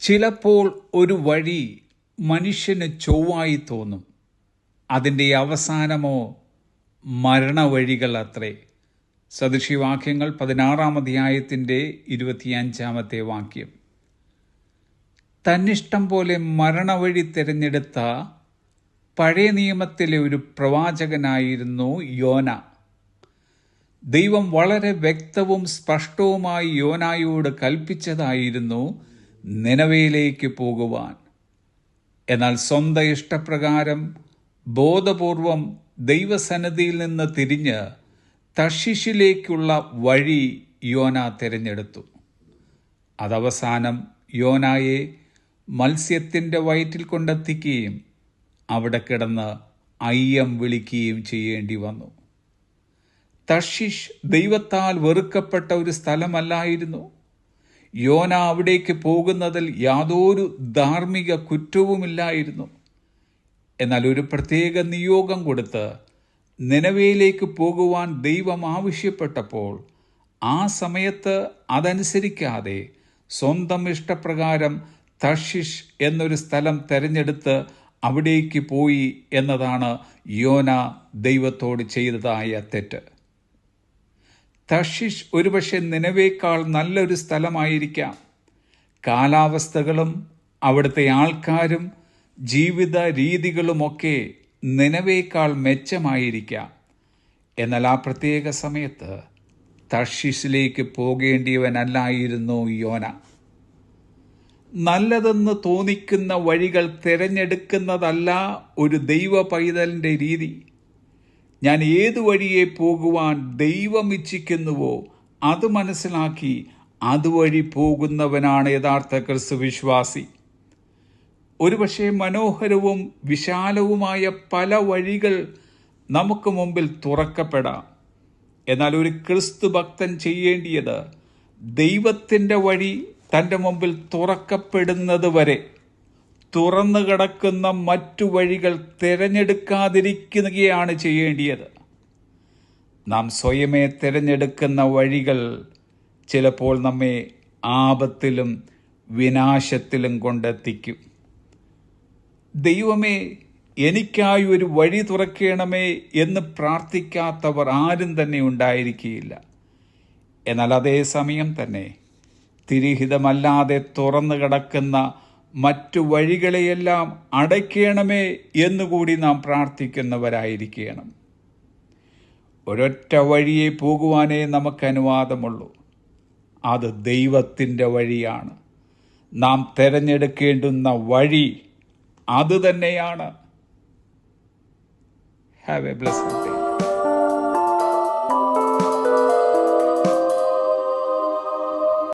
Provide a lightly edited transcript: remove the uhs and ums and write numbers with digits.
ചിലപ്പോൾ ഒരു വഴി മനുഷ്യന് ചൊവ്വായി തോന്നും. അതിൻ്റെ അവസാനമോ മരണവഴികൾ അത്രേ. സദൃശവാക്യങ്ങൾ 16-ാം അധ്യായത്തിൻ്റെ 25-ാമത്തെ വാക്യം. തന്നിഷ്ടം പോലെ മരണവഴി തിരഞ്ഞെടുത്ത പഴയ നിയമത്തിലെ ഒരു പ്രവാചകനായിരുന്നു യോന. ദൈവം വളരെ വ്യക്തവും സ്പഷ്ടവുമായി യോനായോട് കൽപ്പിച്ചതായിരുന്നു നിനവയിലേക്ക് പോകുവാൻ. എന്നാൽ സ്വന്തം ഇഷ്ടപ്രകാരം ബോധപൂർവം ദൈവസന്നിധിയിൽ നിന്ന് തിരിഞ്ഞ് തർശീശിലേക്കുള്ള വഴി യോന തിരഞ്ഞെടുത്തു. അതവസാനം യോനായെ മത്സ്യത്തിൻ്റെ വയറ്റിൽ കൊണ്ടെത്തിക്കുകയും അവിടെ കിടന്ന് അയ്യം വിളിക്കുകയും ചെയ്യേണ്ടി വന്നു. തർശീശ് ദൈവത്താൽ വെറുക്കപ്പെട്ട ഒരു സ്ഥലമല്ലായിരുന്നു. യോന അവിടേക്ക് പോകുന്നതിൽ യാതൊരു ധാർമ്മിക കുറ്റവുമില്ലായിരുന്നു. എന്നാൽ ഒരു പ്രത്യേക നിയോഗം കൊടുത്ത് നിനവയിലേക്ക് പോകുവാൻ ദൈവം ആവശ്യപ്പെട്ടപ്പോൾ ആ സമയത്ത് അതനുസരിക്കാതെ സ്വന്തം ഇഷ്ടപ്രകാരം തർശീശ് എന്നൊരു സ്ഥലം തെരഞ്ഞെടുത്ത് അവിടേക്ക് പോയി എന്നതാണ് യോന ദൈവത്തോട് ചെയ്തതായ തെറ്റ്. തർശീശ് ഒരുപക്ഷെ നിനവേക്കാൾ നല്ലൊരു സ്ഥലമായിരിക്കാം. കാലാവസ്ഥകളും അവിടുത്തെ ആൾക്കാരും ജീവിത രീതികളുമൊക്കെ നിനവേക്കാൾ മെച്ചമായിരിക്കാം. എന്നാൽ ആ പ്രത്യേക സമയത്ത് തർശീശിലേക്ക് പോകേണ്ടിയവനല്ലായിരുന്നു യോന. നല്ലതെന്ന് തോന്നിക്കുന്ന വഴികൾ തിരഞ്ഞെടുക്കുന്നതല്ല ഒരു ദൈവ പൈതലിൻ്റെ രീതി. ഞാൻ ഏതു വഴിയെ പോകുവാൻ ദൈവം ഇച്ഛിക്കുന്നുവോ അത് മനസ്സിലാക്കി അതുവഴി പോകുന്നവനാണ് യഥാർത്ഥ ക്രിസ്തു വിശ്വാസി. ഒരുപക്ഷെ മനോഹരവും വിശാലവുമായ പല വഴികൾ നമുക്ക് മുമ്പിൽ തുറക്കപ്പെടാം. എന്നാൽ ഒരു ക്രിസ്തു ഭക്തൻ ചെയ്യേണ്ടിയത് ദൈവത്തിൻ്റെ വഴി തൻ്റെ മുമ്പിൽ തുറക്കപ്പെടുന്നത് വരെ തുറന്നു കിടക്കുന്ന മറ്റു വഴികൾ തിരഞ്ഞെടുക്കാതിരിക്കുകയാണ് ചെയ്യേണ്ടിയത്. നാം സ്വയമേ തിരഞ്ഞെടുക്കുന്ന വഴികൾ ചിലപ്പോൾ നമ്മെ ആപത്തിലും വിനാശത്തിലും കൊണ്ടെത്തിക്കും. ദൈവമേ, എനിക്കായി ഒരു വഴി തുറക്കണമേ എന്ന് പ്രാർത്ഥിക്കാത്തവർ ആരും തന്നെ ഉണ്ടായിരിക്കുകയില്ല. എന്നാൽ അതേ സമയം തന്നെ തിരിഹിതമല്ലാതെ തുറന്നു കിടക്കുന്ന മറ്റു വഴികളെയെല്ലാം അടയ്ക്കണമേ എന്നുകൂടി നാം പ്രാർത്ഥിക്കുന്നവരായിരിക്കണം. ഒരൊറ്റ വഴിയെ പോകുവാനേ നമുക്ക് അനുവാദമുള്ളൂ. അത് ദൈവത്തിൻ്റെ വഴിയാണ്. നാം തിരഞ്ഞെടുക്കേണ്ടുന്ന വഴി അത് തന്നെയാണ്. Have A blessed